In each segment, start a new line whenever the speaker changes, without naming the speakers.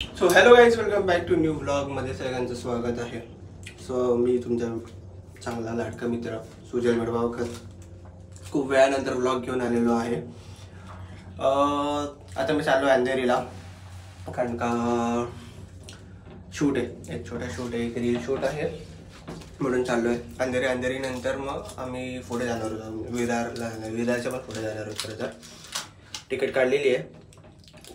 So hello guys, welcome back to new व्लॉगमध्ये सगळ्यांचं स्वागत आहे. सो मी तुमचा चांगला लाडका मित्र सुजय मडगावकर खूप वेळानंतर व्लॉग घेऊन आलेलो आहे. आता मी चाललो अंधेरीला, कारण का शूट आहे, एक छोटा शूट आहे, एक रील शूट आहे, म्हणून चाललो आहे अंधेरी नंतर मग आम्ही पुढे जाणार होतो विरारच्या पण पुढे जाणार आहोत. खरं तर तिकीट काढलेली आहे,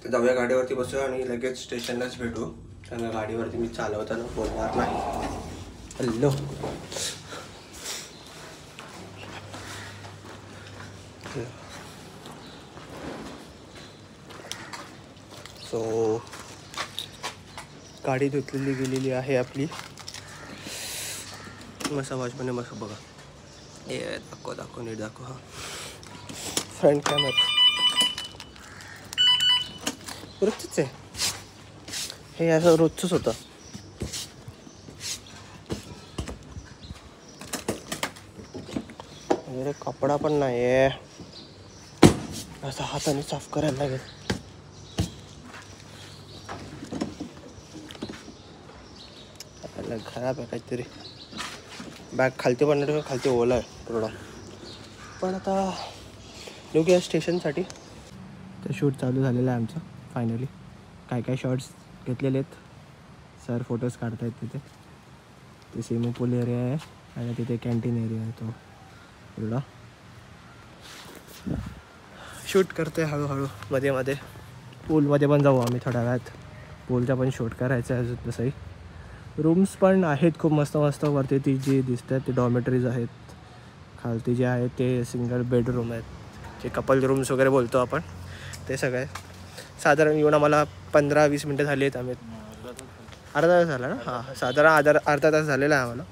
तर जाऊया गाडीवरती बसूया आणि लगेच स्टेशनलाच भेटू. कारण गाडीवरती मी चालवताना बोलणार नाही. हॅलो, सो गाडी धुतलेली गेलेली आहे आपली. मस्त वाजपणे मस्त बघा, हे दाखव नीट दाखव. हा फ्रंट कॅमेरा रोजच आहे, हे असं रोजच होतं. अरे कपडा पण नाही आहे, असं हाताने साफ करायला लागेल. खराब आहे काहीतरी, बॅग खालती पण नाही, खालती ओला आहे थोडा. पण आता निघूया स्टेशनसाठी. तर शूट चालू झालेलं आहे आमचं फायनली. काय शॉर्ट्स घेतलेले आहेत, सर फोटोज काढतायत तिथे. ते स्विमिंग पूल एरिया आहे आणि तिथे कॅन्टीन एरिया आहे. तो एवढा शूट करते हळूहळू. मध्ये पूलमध्ये पण जाऊ आम्ही थोड्या वेळात. पूलचा पण शूट करायचं आहे अजून. तसंही रूम्स पण आहेत खूप मस्त वरती. ती जी दिसतात ते डॉर्मेटरीज आहेत. खालती जे आहे ते सिंगल बेडरूम आहेत, जे कपल रूम्स वगैरे बोलतो आपण, ते सगळे. साधारण येऊन आम्हाला 15-20 मिनटं झाली आहेत. आम्ही अर्धा तास झाला ना, हां साधारण अर्धा तास झालेला आहे आम्हाला.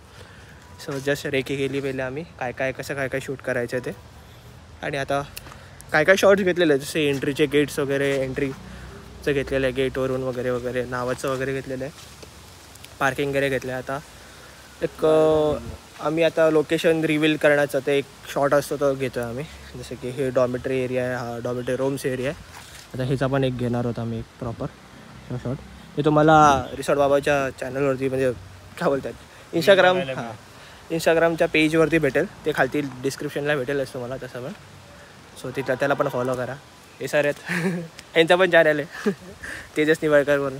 सो जस्ट रेकी केली पहिले आम्ही, कसं काय शूट करायचं आहे ते. आणि आता काय शॉर्ट्स घेतलेले आहेत, जसे एंट्रीचे गेट्स वगैरे, एंट्रीचं घेतलेलं आहे, गेटवरून वगैरे नावाचं वगैरे घेतलेलं आहे. पार्किंग वगैरे घेतलं आहे. आता एक आम्ही आता लोकेशन रिव्हील करण्याचा ते एक शॉट असतो तो घेतो आहे आम्ही. जसं की हे डॉर्मेटरी एरिया आहे, हा डॉर्मेटरी रूम्स एरिया आहे. आता ह्याचा पण एक घेणार होता आम्ही, एक प्रॉपर शॉट. ते तुम्हाला रिसॉर्ट बाबाच्या चॅनलवरती, म्हणजे काय बोलतात, इंस्टाग्रामच्या पेजवरती भेटेल. ते खालती डिस्क्रिप्शनला भेटेलच तुम्हाला तसं पण. सो तिथं त्याला पण फॉलो करा. हे सर आहेत, यांचा पण चॅनल आहे तेजस निवळकर म्हणून,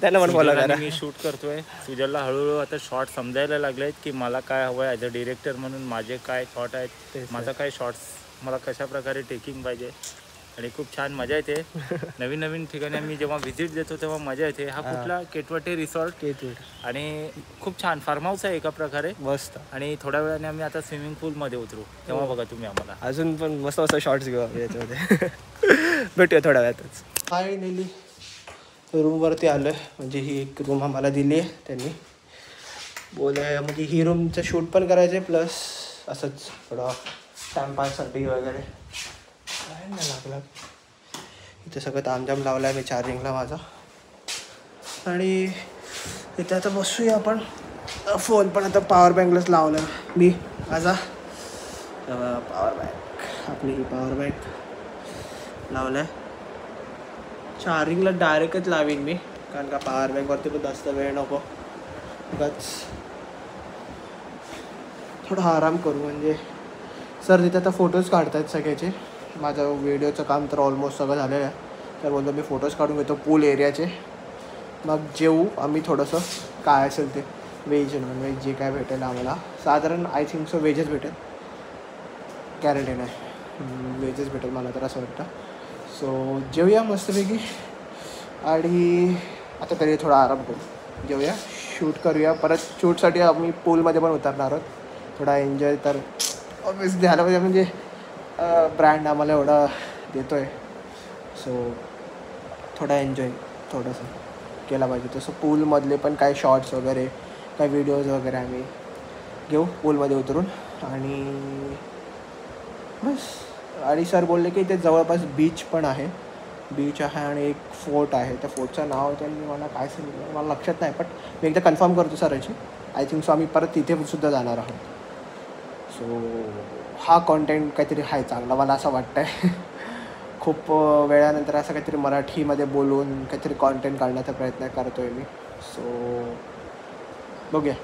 त्यांना पण फॉलो करा.
मी शूट करतोय. सुजलला हळूहळू आता शॉर्ट समजायला लागले आहेत की मला काय हवं आहे ॲज अ डिरेक्टर म्हणून, माझे काय थॉट आहेत, माझा काय शॉर्ट्स मला कशा प्रकारे टेकिंग पाहिजे. आणि खूप छान मजा येते. नवीन ठिकाणी आम्ही जेव्हा व्हिजिट देतो तेव्हा मजा येते. हा कुठला केटवटे रिसॉर्ट, आणि खूप छान फार्म हाऊस आहे एका प्रकारे, मस्त. आणि थोड्या वेळाने आम्ही आता स्विमिंग पूलमध्ये उतरू, तेव्हा बघा तुम्ही आम्हाला.
अजून पण मस्त शॉर्ट्स घेऊ याच्यामध्ये. भेटूया थोड्या वेळातच. फायनली रूमवरती आलो आहे. म्हणजे ही एक रूम आम्हाला दिली आहे त्यांनी. म्हणजे ही रूमचं शूट पण करायचं आहे, प्लस असंच थोडा टाइमपाससाठी वगैरे. काय नाही लागला इथं, सगळं तामजाम लावला आहे मी चार्जिंगला माझा. आणि इथं आता बसूया आपण. फोन पण आता पॉवर बँकलाच लावला आहे मी माझा. पॉवर बँक, आपली पॉवर बँक लावला आहे. चार्जिंगला डायरेक्टच लावीन मी, कारण का पॉवर बँकवरती पण जास्त वेळ नको. उगाच थोडा आराम करू. म्हणजे सर तिथे आता फोटोज काढत आहेत सगळ्याचे. माझं व्हिडिओचं काम तर ऑलमोस्ट सगळं झालेलं आहे. तर बोलतो मी फोटोज काढून घेतो पूल एरियाचे, मग जेवू आम्ही थोडंसं. काय असेल ते व्हेज नॉनव्हेज जे काय भेटेल आम्हाला. साधारण आय थिंक सो व्हेजच भेटेल, गॅरंटी नाही, व्हेजच भेटेल मला तर असं वाटतं. सो जेवूया मस्तपैकी. आणि आता तरी थोडा आराम करू, जेवूया, शूट करूया. परत शूटसाठी आम्ही पूलमध्ये पण उतरणार आहोत. थोडा एन्जॉय तर ऑब्वियसली झालं पाहिजे, म्हणजे ब्रँड आम्हाला एवढा देतो आहे. सो थोडा एन्जॉय थोडंसं केला पाहिजे. तसं पूलमधले पण काय शॉर्ट्स वगैरे, काय व्हिडिओज वगैरे आम्ही घेऊ पूलमध्ये उतरून. आणि बस. आणि सर बोलले की इथे जवळपास बीच पण आहे, आणि एक फोर्ट आहे. त्या फोर्टचं नाव त्यांनी मला काय सांगितलं मला लक्षात नाही, पण मी एकदा कन्फर्म करतो सरांची. आय थिंक सो आम्ही परत तिथे सुद्धा जाणार आहोत. सो हा कॉन्टेंट काहीतरी आहे चांगला, मला असं वाटतं आहे. खूप वेळानंतर असं काहीतरी मराठीमध्ये बोलून काहीतरी कॉन्टेंट काढण्याचा प्रयत्न करतो आहे मी. सो बघूया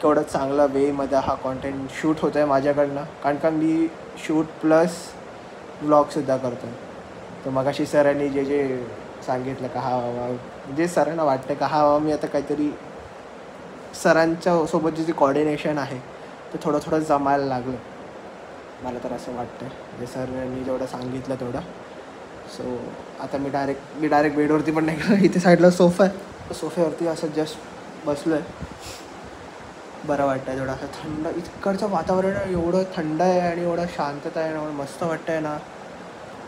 केवढं चांगला वेमध्ये हा कॉन्टेंट शूट होतो आहे माझ्याकडनं, कारण का मी शूट प्लस व्लॉगसुद्धा करतो आहे. तर मगाशी सरांनी जे जे सांगितलं का हा बाबा, म्हणजे सरांना वाटतं का हा बाबा मी आता काहीतरी सरांच्या सोबतची जी कॉर्डिनेशन आहे ते थोडं थोडं जमायला लागलं, मला तर असं वाटतं. म्हणजे सरांनी जेवढं सांगितलं तेवढं. सो आता मी डायरेक्ट बेडवरती पण नाही गेलो. इथे साईडला सोफा आहे, सोफ्यावरती असं जस्ट बसलो आहे. बरं वाटतं आहे थोडं असं थंड. इकडचं वातावरण एवढं थंड आहे आणि एवढं शांतता आहे, एवढं मस्त वाटतं आहे ना.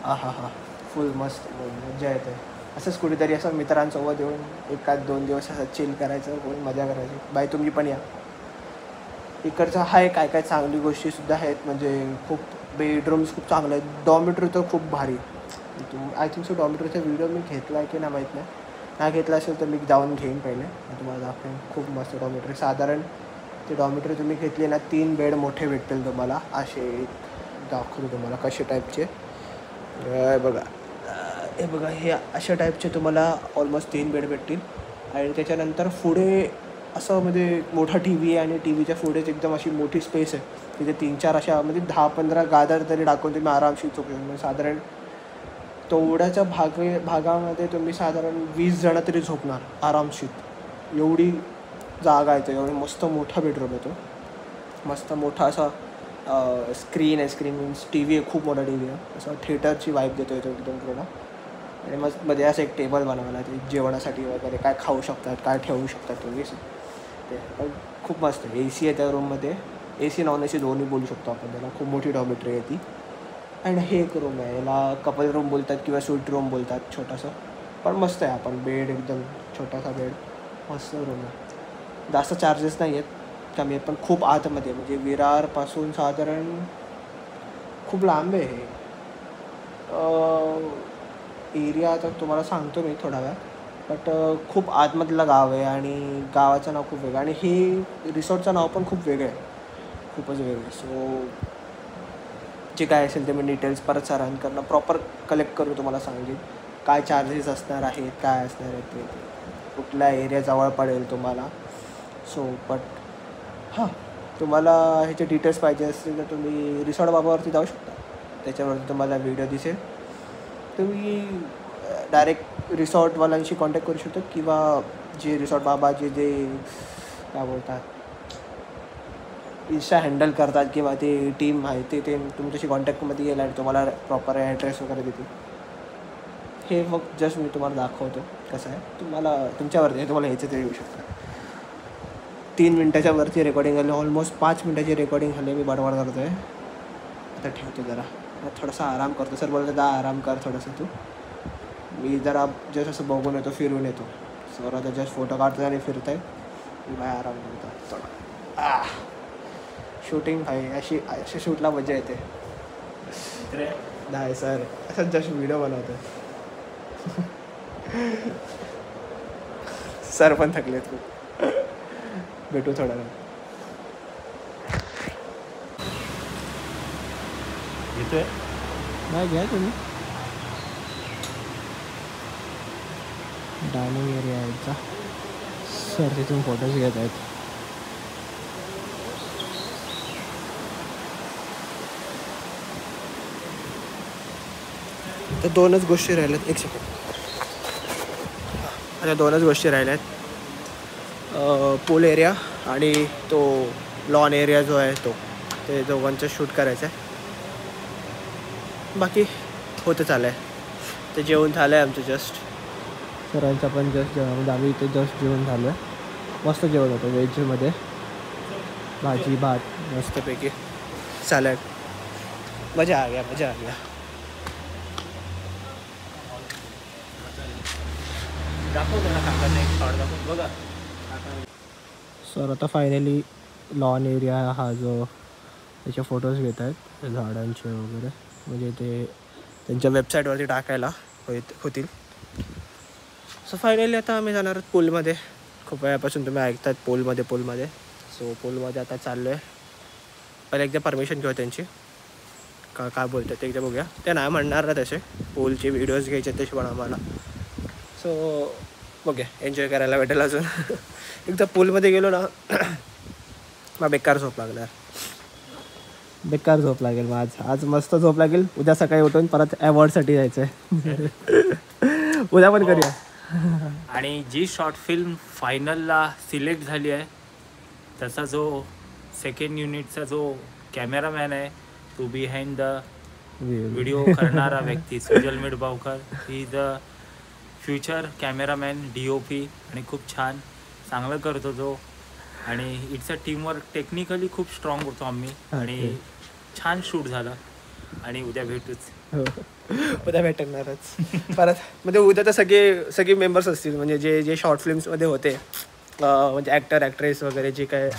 हा फुल मस्त मजा येते. असंच कुठेतरी असं मित्रांसोबत येऊन 1-2 दिवस असं चिल करायचं, फुल मजा करायची. बाय तुम्ही पण या. इकडचं आहे काय काय चांगली गोष्टीसुद्धा आहेत. म्हणजे खूप बेडरूम्स खूप चांगले आहेत. डॉर्मेटरी तर खूप भारी. आय थिंक सो डॉर्मेटरीचा व्हिडिओ मी घेतला आहे की नाही माहीत नाही घेतला असेल तर मी जाऊन घेईन पहिले, तुम्हाला दाखवेन. खूप मस्त डॉर्मेटरी. साधारण ते डॉर्मेटरी तुम्ही घेतली ना 3 बेड मोठे भेटतील तुम्हाला. असे दाखवतो तुम्हाला कसे टाईपचे. बघा हे बघा, हे अशा टाईपचे तुम्हाला ऑलमोस्ट 3 बेड भेटतील. आणि त्याच्यानंतर पुढे असं म्हणजे मोठा टी व्ही आहे आणि टी व्हीच्या पुढेच एकदम अशी मोठी स्पेस आहे. तिथे 3-4 अशा म्हणजे 10-15 गादर तरी टाकून तुम्ही आरामशीर झोपू शकता. म्हणजे साधारण तेवढ्याच्या भागामध्ये तुम्ही साधारण 20 जणं तरी झोपणार आरामशीर. एवढी जागा आहे. एवढी मस्त मोठा बेडरूम आहे तो. मस्त मोठा असा स्क्रीन आहे. स्क्रीन मीन्स टी व्ही आहे, खूप मोठा टी व्ही आहे. असं थिएटरची वाईब देतो येतो एकदम पूर्ण. आणि मग मध्ये असं एक टेबल बनवला ते जेवणासाठी वगैरे, काय खाऊ शकतात, काय ठेवू शकतात तुम्ही. ते पण खूप मस्त आहे. AC आहे त्या रूममध्ये. AC नॉन AC दोन्ही बोलू शकतो आपण त्याला. खूप मोठी डॉर्मेटरी आहे ती. आणि हे एक रूम आहे, याला कपल रूम बोलतात किंवा स्वीट रूम बोलतात, छोटासा. पण मस्त आहे. आपण बेड एकदम छोटासा बेड, मस्त रूम आहे. जास्त चार्जेस नाही आहेत, कमी आहेत, पण खूप आतमध्ये म्हणजे विरारपासून साधारण खूप लांब आहे हे एरिया. तर तुम्हाला सांगतो मी थोडा वेळ. बट खूप आतमधलं गाव आहे आणि गावाचं नाव खूप वेगळं आणि हे रिसॉर्टचं नाव पण खूप वेगळं आहे, खूपच वेगळं आहे. सो जे काय असेल ते मी डिटेल्स परत सरांकडनं प्रॉपर कलेक्ट करून तुम्हाला सांगेन. काय चार्जेस असणार आहेत, काय असणार आहेत ते, कुठल्या एरिया जवळ पडेल तुम्हाला. सो बट तुम्हाला ह्याचे डिटेल्स पाहिजे असतील तर तुम्ही रिसॉर्ट बाबावरती जाऊ शकता. त्याच्यावरती तुम्हाला व्हिडिओ दिसेल. तुम्ही डायरेक्ट रिसॉर्टवाल्यांशी कॉन्टॅक्ट करू शकता किंवा जे रिसॉर्ट बाबाचे जे काय बोलतात इन्स्टा हँडल करतात किंवा ते टीम आहे ते तुमच्याशी कॉन्टॅक्टमध्ये येईल आणि तुम्हाला प्रॉपर ॲड्रेस वगैरे देतील. हे मग जस्ट मी तुम्हाला दाखवतो कसं आहे. तुम्हाला तुमच्यावरती आहे, तुम्हाला ह्याच्यात येऊ शकतं. 3 मिनटाच्या वरती रेकॉर्डिंग झाली, ऑलमोस्ट 5 मिनटाची रेकॉर्डिंग झाली. मी बडबड करतो आहे. आता ठेवतो जरा, थोडासा आराम करतो. सर बोलतो दा आराम कर थोडंसं तू. मी जरा जस्ट असं बघून येतो, फिरून येतो. सर आता जस्ट फोटो काढतो आणि फिरत आहे. मी बाय आराम करतो थोडा. शूटिंग आहे अशी शूटला मजा येते. नाही सर, असंच जस्ट व्हिडिओ बनवतो. सर पण थकलेत खूप. भेटू थोडा वेळ.
येतोय
नाही घ्या तुम्ही. डायनिंग एरिया आहे. सर तिथून फोटोज घेत आहेत. तर 2च गोष्टी राहिल्यात. एक सेकंड. आता 2च गोष्टी राहिल्यात. पूल एरिया आणि तो लॉन एरिया जो आहे तो, ते दोघांचं शूट करायचं आहे. बाकी होतं चाललं आहे. ते जेवण झालं आहे आमचं जस्ट. सरांचं पण जस्ट जेवण, म्हणजे आम्ही इथे जस्ट जेवण झालं आहे. मस्त जेवण होतं. व्हेजमध्ये भाजी भात मस्तपैकी, सॅलड. मजा आ गया.
दाखवतो ना काकांना एक शॉट दाखवून बघा.
सर आता फायनली लॉन एरिया हा जो त्याचे फोटोज घेत आहेत झाडांचे वगैरे, म्हणजे ते त्यांच्या वेबसाईटवरती टाकायला होतील. सो फायनली आता आम्ही जाणार आहोत पूलमध्ये. खूप वेळापासून तुम्ही ऐकतात पूलमध्ये. सो पूलमध्ये आता चाललो आहे. पहिले एकदा परमिशन घेऊ त्यांची, काय बोलतात ते एकदा बघूया. ते नाही म्हणणार ना तसे, पूलचे व्हिडिओज घ्यायचे तसे पण आम्हाला. सो बघूया, एन्जॉय करायला भेटेल अजून. एकदा पूलमध्ये गेलो ना मग बेकार झोप लागणार, बेकार झोप लागेल मग. आज मस्त झोप लागेल. उद्या सकाळी उठून परत अवॉर्डसाठी जायचं आहे. उद्या पण करूया.
आणि जी शॉर्ट फिल्म फायनलला सिलेक्ट झाली आहे त्याचा जो सेकंड युनिटचा जो कॅमेरामॅन आहे, तो बिहाइंड द व्हिडिओ करणारा व्यक्ती सुजल मिडबावकर, ही द फ्युचर कॅमेरामॅन DOP. आणि खूप छान चांगलं करतो तो. आणि इट्स अ टीमवर्क. टेक्निकली खूप स्ट्रॉंग होतो आम्ही आणि छान शूट झालं. आणि उद्या भेटूच.
हो, उद्या भेटणारच परत. म्हणजे उद्या तर सगळे मेंबर्स असतील, म्हणजे जे शॉर्ट फिल्म्समध्ये होते, म्हणजे ॲक्टर ॲक्ट्रेस वगैरे जे काय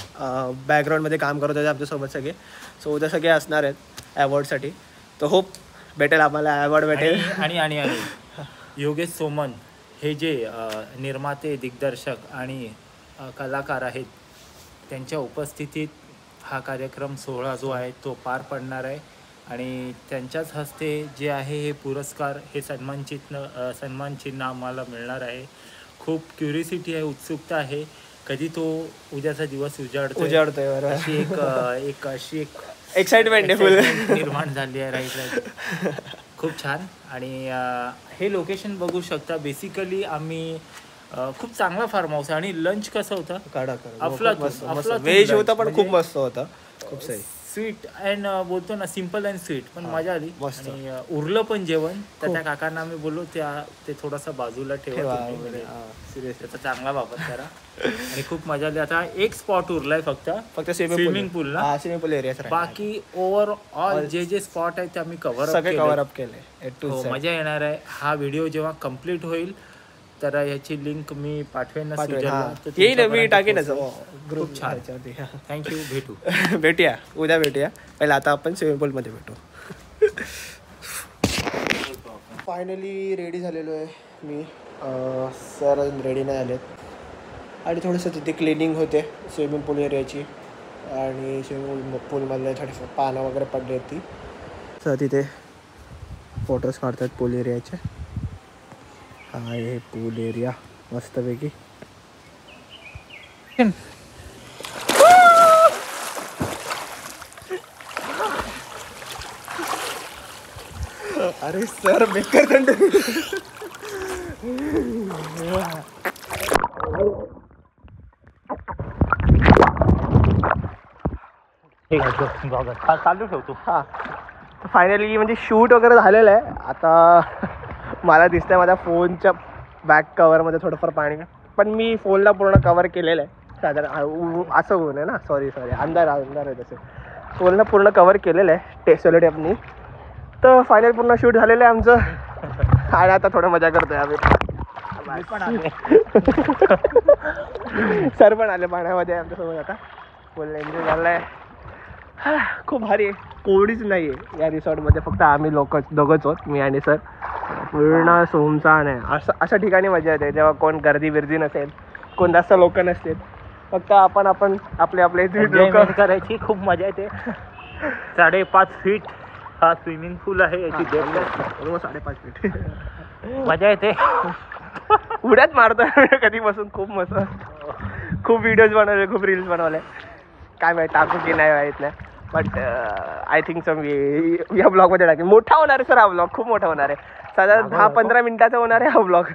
बॅकग्राऊंडमध्ये काम करत होते आमच्यासोबत सगळे. सो उद्या सगळे असणार आहेत ॲवॉर्डसाठी. तर होप भेटेल आम्हाला, ॲवॉर्ड भेटेल.
आणि योगेश सोमन हे जे निर्माते, दिग्दर्शक आणि कलाकार आहेत, त्यांच्या उपस्थितीत हा कार्यक्रम सोहळा जो आहे तो पार पडणार आहे. आणि त्यांच्याच हस्ते जे आहे हे पुरस्कार, हे सन्मान चिन्ह आम्हाला मिळणार आहे. खूप क्युरिसिटी आहे, उत्सुकता आहे, कधी तो उद्याचा दिवस उजाडतोय अशी एक
एक्साइटमेंट
निर्माण झाली आहे. राईट. खूप छान. आणि हे लोकेशन बघू शकता. बेसिकली आम्ही खूप चांगला फार्म हाऊस आहे. आणि लंच कसं होतं,
अफला व्हेज होता पण खूप मस्त होता, खूप सही.
स्वीट अँड बोलतो ना, सिम्पल अँड स्वीट, पण मजा आली. आणि उरलं पण जेवण. तर त्या काकांना आम्ही बोललो ते थोडासा बाजूला ठेवा, त्याचा चांगला वापर करा. आणि खूप मजा आली. आता एक स्पॉट उरलाय फक्त स्विमिंग पूल ना,
स्विमिंग पूल एरिया.
बाकी ओव्हरऑल जे स्पॉट आहेत ते आम्ही कव्हर अप केले. मजा येणार आहे. हा व्हिडिओ जेव्हा कम्प्लीट होईल तर ह्याची लिंक मी पाठवेन.
मी टाकेनच ग्रुप. छान.
थँक्यू.
भेटूया उद्या भेटूया. पहिला आता आपण स्विमिंग पूलमध्ये भेटू. फायनली रेडी झालेलो आहे मी. सर अजून रेडी नाही आलेत. आणि थोडंसं तिथे क्लिनिंग होते स्विमिंग पूल एरियाची. आणि स्विमिंग पूलमधले थोडेसे पानं वगैरे पडली होती. सर तिथे फोटोज काढतात पूल एरियाचे. हा आहे पूल एरिया मस्तपैकी. अरे सर बेकार कंटेंट.
चालू ठेवतो.
हां, फायनली म्हणजे शूट वगैरे झालेलं आहे. आता मला दिसतंय माझ्या फोनच्या बॅक कवरमध्ये थोडंफार पाणी, पण मी फोनला पूर्ण कवर केलेलं आहे. साधारण असं होऊ नये ना, सॉरी अंधार आहे तसं. फोनला पूर्ण कवर केलेलं आहे सेलोटेपनी. तर फायनल पूर्ण शूट झालेलं आहे आमचं. आणि आता थोडं मजा करतोय आम्ही. सर पण आले पाण्यामध्ये आमच्यासोबत. आता फुल एन्जॉय झालं आहे. खूप भारी आहे. कोणीच नाही आहे या रिसॉर्टमध्ये, फक्त आम्ही दोघंच आहोत, मी आणि सर. पूर्ण सुमसान आहे. अशा ठिकाणी मजा येते जेव्हा कोण गर्दी बिर्दी नसेल, कोण जास्त लोक नसतील, फक्त आपण आपले लोक
करायची. खूप मजा येते. 5.5 फीट हा स्विमिंग पूल आहे. याची डेप्थ
5.5 फीट.
मजा येते.
उड्यात मारतोय कधीपासून. खूप मस्त. खूप व्हिडिओज बनवले, खूप रील्स बनवले. काय माहिती टाकू की नाही माहीत नाही, बट आय थिंक सो मी या ब्लॉगमध्ये टाकेन. मोठा होणार आहे सर हा ब्लॉग, खूप मोठा होणार आहे. साधारण 10-15 मिनिटाचा होणार आहे हा ब्लॉग.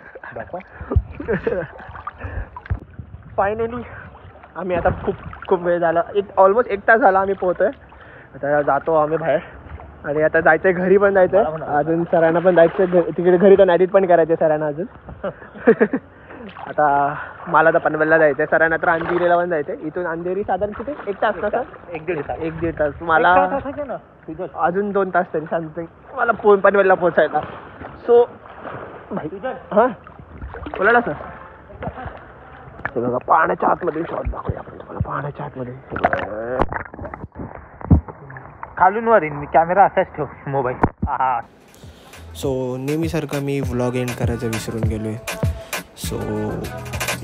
फायनली आम्ही आता खूप वेळ झाला, ऑलमोस्ट 1 तास झाला आम्ही पोहतोय. आता जातो आम्ही बाहेर. आणि आता जायचंय घरी पण जायचंय अजून. सरांना पण जायचंय तिकडे घरी, तर एडिट पण करायचे सरांना अजून. आता मला तर पनवेलला जायचं आहे, सरांना तर अंधेरीला पण जायचं आहे. इथून अंधेरी साधारण किती 1 तास ना सर? 1-1.5 तास. मला अजून 2 तास तरी सांगते मला पनवेलला पोचायला. सो हां बोला ना सर. बघा पाण्याच्या आतमध्ये शॉट दाखवूया आपण तुम्हाला. पाण्याच्या आतमध्ये
खालून वर मी कॅमेरा असाच ठेव मोबाईल.
सो नेहमीसारखं मी व्लॉग एंड करायचं विसरून गेलो आहे. सो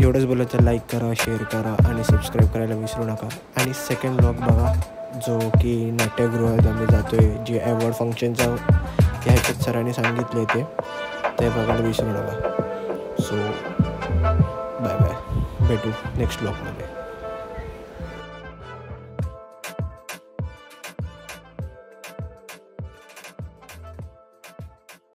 एवढंच बोलत तर लाईक करा, शेअर करा आणि सबस्क्राईब करायला विसरू नका. आणि सेकंड व्लॉग बघा जो की नाट्यगृहात आम्ही जातो आहे, जे अवॉर्ड फंक्शनचा ह्या ह्याच्यात सरांनी सांगितले ते बघायला विसरू नका. सो बाय बाय, भेटू नेक्स्ट ब्लॉगमध्ये.